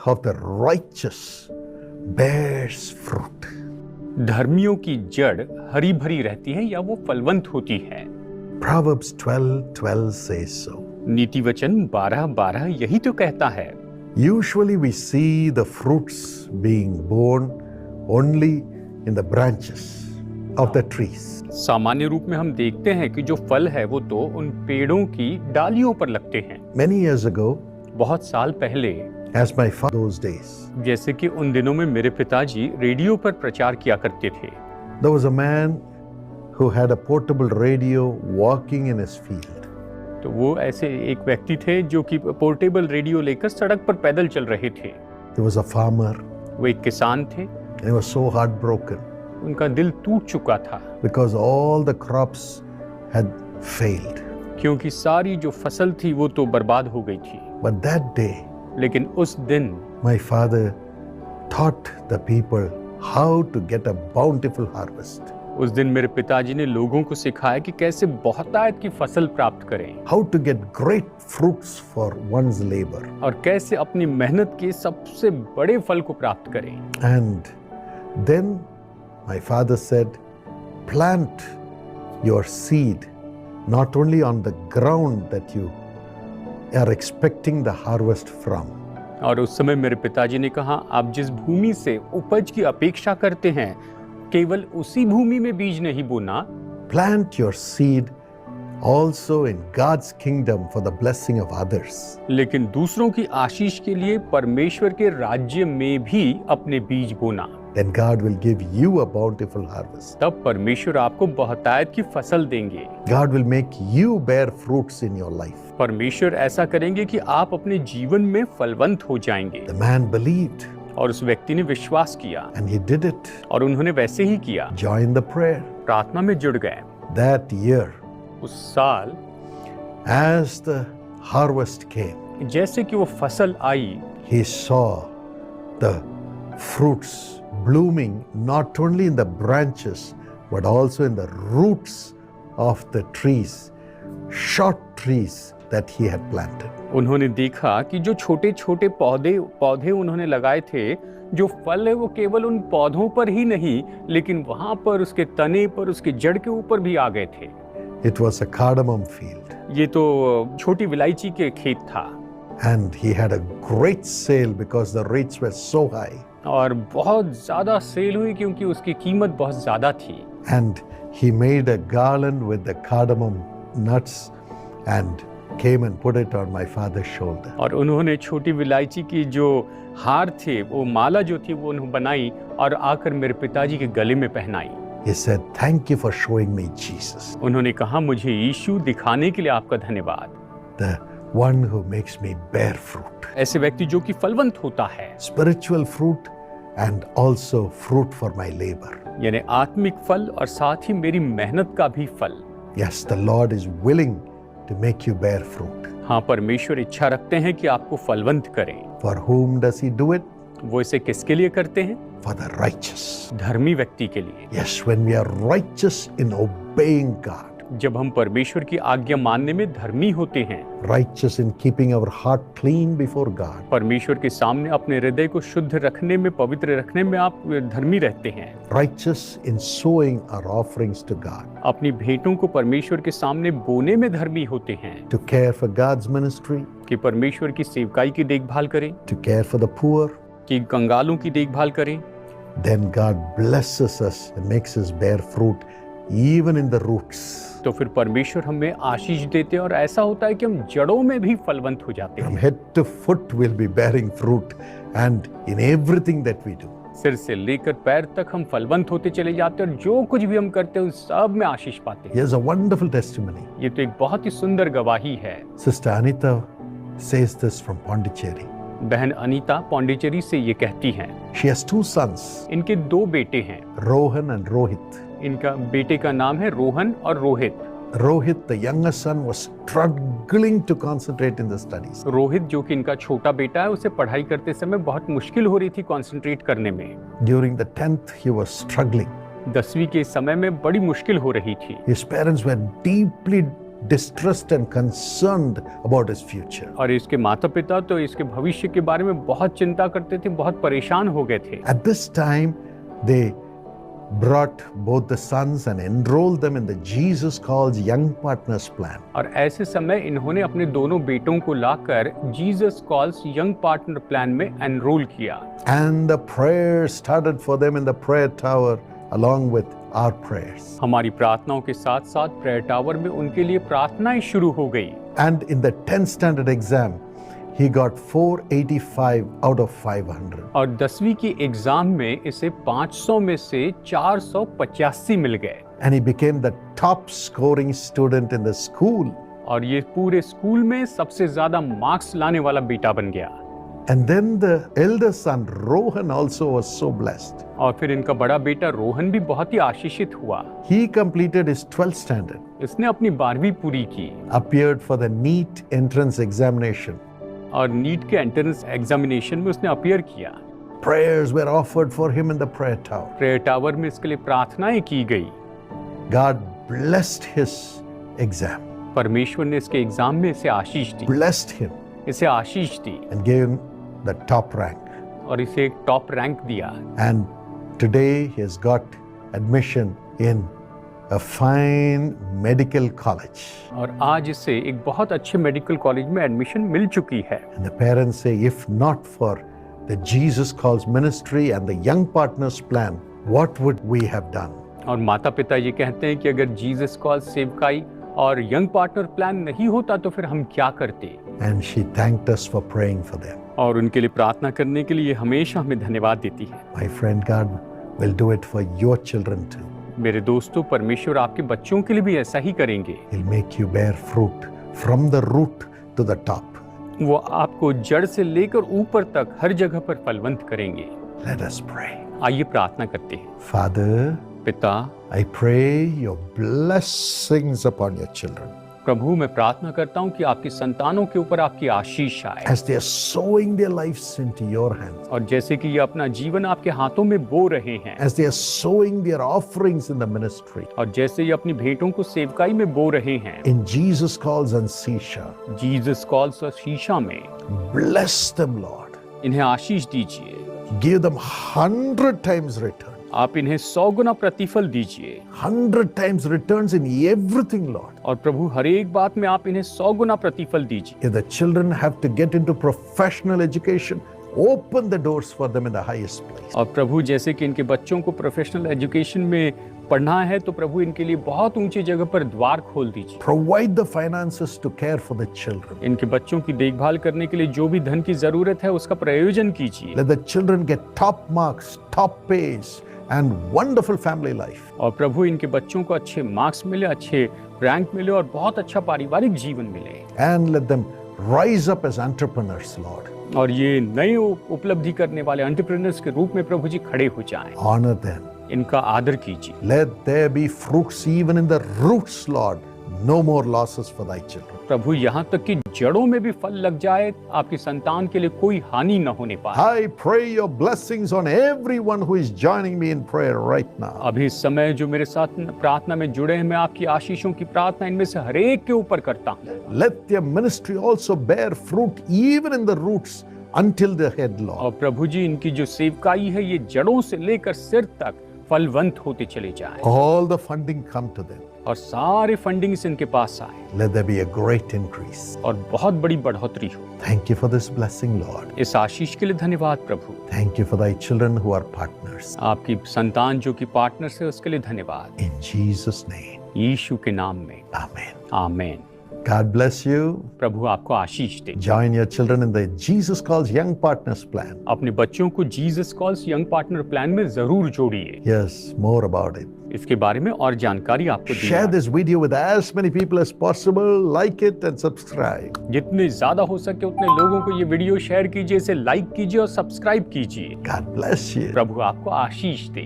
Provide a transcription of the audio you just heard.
of the righteous bears fruit. धर्मियों की जड़ हरी भरी रहती है या वो फलवंत होती है। Proverbs 12:12 says so. नीति वचन 12:12 यही तो कहता है। Usually we see the fruits being born only in the branches of the trees. सामान्य रूप में हम देखते हैं कि जो फल है वो तो उन पेड़ों की डालियों पर लगते हैं। Many years ago, बहुत साल पहले, as my father those days, जैसे कि उन दिनों में मेरे पिताजी रेडियो पर प्रचार किया करते थे। there was a man who had a portable radio walking in his field. तो वो ऐसे एक व्यक्ति थे जो कि पोर्टेबल रेडियो लेकर सड़क पर पैदल चल रहे थे। He was a farmer. वो एक किसान थे। And he was so heartbroken उनका दिल टूट चुका था because all the crops had failed. क्योंकि सारी जो फसल थी वो तो बर्बाद हो गई थी। But that day, लेकिन उस दिन my father taught the people how to get a bountiful harvest. उस दिन मेरे पिताजी ने लोगों को सिखाया कि कैसे बहुतायत की फसल प्राप्त करें How to get great fruits for one's labor. और कैसे अपनी मेहनत के सबसे बड़े फल को प्राप्त करें। And then my father said, plant your seed not only on the ground that you are expecting the harvest from. और उस समय मेरे पिताजी ने कहा, आप जिस भूमि से उपज की अपेक्षा करते हैं केवल उसी भूमि में बीज नहीं बोना, Plant your seed also in God's kingdom for the blessing of others. लेकिन दूसरों की आशीष के लिए परमेश्वर के राज्य में भी अपने बीज बोना। Then God will give you a bountiful harvest. तब परमेश्वर आपको बहुतायत की फसल देंगे। God will make you bear fruits in your life. परमेश्वर ऐसा करेंगे कि आप अपने जीवन में फलवंत हो जाएंगे। The man believed और उस व्यक्ति ने विश्वास किया and he did it. और उन्होंने वैसे ही किया। Join the prayer. प्रार्थना में जुड़ गए। That year, उस साल as the harvest came, जैसे कि वो फसल आई, he saw the fruits blooming not only in the branches but also in the roots of the trees, short trees that he had planted. उन्होंने देखा कि जो छोटे छोटे पौधे उन्होंने लगाए थे, जो फल है वो केवल उन पौधों पर ही नहीं लेकिन वहां पर उसके तने पर, उसके जड़ के ऊपर भी आ गए थे। It was a cardamom field. ये तो छोटी विलायची के खेत था। And he had a great sale because the rates were so high. और बहुत ज्यादा सेल हुई क्योंकि उसकी कीमत बहुत ज्यादा थी। And he made a garland with the cardamom nuts and came and put it on my father's shoulder. और उन्होंने छोटी विलायची की जो हार थे, वो माला जो थी वो उन्होंने बनाई और आकर मेरे पिताजी के गले में पहनाई। He said, "Thank you for showing me Jesus, उन्होंने कहा, मुझे यीशु दिखाने के लिए आपका धन्यवाद। the one who makes me bear fruit, ऐसे व्यक्ति जो कि फलवंत होता है, spiritual fruit and also fruit for my labor." यानी आत्मिक फल और साथ ही मेरी मेहनत का भी फल। Yes, the Lord is willing to make you bear fruit. हाँ, परमेश्वर इच्छा रखते हैं कि आपको फलवंत करें। For whom does he do it? वो इसे किसके लिए करते हैं? For the righteous. धर्मी व्यक्ति के लिए। Yes, when we are righteous in obeying God, जब हम परमेश्वर की आज्ञा मानने में धर्मी होते हैं, righteous in keeping our heart clean before God, परमेश्वर के सामने अपने हृदय को शुद्ध रखने में, पवित्र रखने में आप धर्मी रहते हैं। righteous in sowing our offerings to God, अपनी भेंटों को परमेश्वर के सामने बोने में धर्मी होते हैं, to care for God's ministry, कि परमेश्वर की सेवकाई की देखभाल करें, to care for the poor, कि कंगालों की देखभाल करें, then God blesses us and makes us bear fruit even in the roots. तो फिर परमेश्वर हमें आशीष देते हैं और ऐसा होता है कि हम जड़ों में भी फलवंत हो जाते From हैं। head to foot we'll be bearing fruit and in everything that we do. सिर से लेकर पैर तक हम फलवंत होते चले जाते हैं और जो कुछ भी हम करते हैं उन सब में आशीष पाते हैं। Here's a wonderful testimony. ये तो एक बहुत ही सुंदर गवाही है। Sister Anita says this from Pondicherry. बहन अनीता पौंडीचेरी से ये कहती हैं। She has two sons, इनके दो बेटे हैं। Rohan and Rohit. इनका बेटे का नाम है रोहन और Rohit. Rohit, the younger son, was struggling to concentrate in the studies. Rohit जो कि इनका छोटा बेटा है, उसे पढ़ाई करते समय बहुत मुश्किल हो रही थी कंसंट्रेट करने में। During the 10th, he was struggling. 10वीं के समय में बड़ी मुश्किल हो रही थी। His parents were deeply distressed and concerned about his future. और इसके माता पिता तो इसके भविष्य के बारे में बहुत चिंता करते थे, बहुत परेशान हो गए थे। At this time, they brought both the sons and enrolled them in the Jesus Calls Young Partners Plan. और ऐसे समय इन्होंने अपने दोनों बेटों को लाकर Jesus calls young partner plan में एनरोल किया। And the prayers started for them in the prayer tower along with our prayers. हमारी प्रार्थनाओं के साथ साथ प्रेयर टावर में उनके लिए प्रार्थनाएं शुरू हो गई। And in the 10th standard exam, he got 485 out of 500. और 10वीं की एग्जाम में इसे 500 में से 485 मिल गए। And he became the top scoring student in the school. और ये पूरे स्कूल में सबसे ज्यादा मार्क्स लाने वाला बेटा बन गया। And then the elder son, Rohan, also was so blessed. और फिर इनका बड़ा बेटा रोहन भी बहुत ही आशीषित हुआ। He completed his 12th standard, इसने अपनी 12वीं पूरी की appeared for the NEET entrance examination. और नीट के एंट्रेंस एग्जामिनेशन में उसने अपीयर किया। Prayers were offered for him in the prayer tower. Prayer tower में इसके लिए प्रार्थनाएं की गई। God blessed his exam, परमेश्वर ने इसके एग्जाम में इसे आशीष दी, blessed him, इसे आशीष दी and gave him the top rank. और इसे एक टॉप रैंक दिया। And today he has got admission in a fine medical college. और आज इसे एक बहुत अच्छे मेडिकल कॉलेज में एडमिशन मिल चुकी है। And the parents say, if not for the Jesus Calls ministry and the Young Partners Plan, what would we have done? और माता पिता ये कहते हैं कि अगर जीसस कॉल सेवकाई और यंग पार्टनर प्लान नहीं होता तो फिर हम क्या करते। And she thanked us for praying for them. और उनके लिए प्रार्थना करने के लिए हमेशा हमें धन्यवाद देती है। My friend, God will do it for your children too. मेरे दोस्तों, परमेश्वर आपके बच्चों के लिए भी ऐसा ही करेंगे। He'll make you bear fruit from the root to the top. वो आपको जड़ से लेकर ऊपर तक हर जगह पर फलवंत करेंगे। Let us pray. आइए प्रार्थना करते हैं। Father, पिता, I pray your blessings upon your children. प्रभु, मैं प्रार्थना करता हूँ कि आपकी संतानों के ऊपर आपकी आशीष आए। As they are sowing their lives into your hands, और जैसे कि ये अपना जीवन आपके हाथों में बो रहे हैं, as they are sowing their offerings in the ministry, और जैसे ये अपनी भेंटों को सेवकाई में बो रहे हैं, in Jesus Calls and Sisha, Jesus calls और शीशा में, bless them, Lord. इन्हें आशीष दीजिए। Give them 100 times return. आप इन्हें 100 गुना प्रतिफल दीजिए। 100 times returns in everything, Lord. और प्रभु, हर एक बात में आप इन्हें 100 गुना प्रतिफल दीजिए। If the children have to get into professional education, open the doors for them in the highest place. और प्रभु, जैसे कि इनके बच्चों को प्रोफेशनल एजुकेशन में पढ़ना है तो प्रभु इनके लिए बहुत ऊंची जगह पर द्वार खोल दीजिए। Provide the finances to care for the children. इनके बच्चों की देखभाल करने के लिए जो भी धन की जरूरत है उसका प्रयोजन कीजिए। Let the children get top marks, top pays, and wonderful family life. और प्रभु, इनके बच्चों को अच्छे मार्क्स मिले, अच्छे रैंक मिले और बहुत अच्छा पारिवारिक जीवन मिले। And let them rise up as entrepreneurs, Lord. और ये नए उपलब्धि करने वाले एंटरप्रेन्योर्स के रूप में प्रभु जी खड़े हो जाएं। Honor them. इनका आदर कीजिए। Let there be fruits even in the roots, Lord. No more losses for thy children. प्रभु, यहाँ तक कि जड़ों में भी फल लग जाए, आपकी संतान के लिए कोई हानि न होने पाए। I pray your blessings on everyone who is joining me in prayer right now. अभी इस समय जो मेरे साथ प्रार्थना में जुड़े हैं, मैं आपकी आशीषों की प्रार्थना इनमें से हर एक के ऊपर करता हूँ। Let their ministry also bear fruit even in the roots until the head, Lord. और प्रभु जी, इनकी जो सेवकाई है ये जड़ों से लेकर सिर तक फलवंत होते चले जाएं। All the funding come to them. और सारे फंडिंग्स इनके पास आए Let there be a great increase. और बहुत बड़ी बढ़ोतरी हो। Thank you for this blessing, Lord. इस आशीष के लिए धन्यवाद प्रभु। Thank you for thy children who are partners. आपकी संतान जो कि पार्टनर है उसके लिए धन्यवाद। In Jesus' name, यीशु के नाम में amen. Amen. God bless you. प्रभु आपको आशीष दे। Join your children in the Jesus Calls Young Partners Plan. अपने बच्चों को Jesus calls young partner plan में जरूर जोड़िए। Yes, more about it. इसके बारे में और जानकारी आपको दी Share जाए। this video with as many people as possible. Like it and subscribe. जितने ज्यादा हो सके उतने लोगों को ये वीडियो शेयर कीजिए, इसे लाइक कीजिए और सब्सक्राइब कीजिए। God bless you. प्रभु आपको आशीष दे।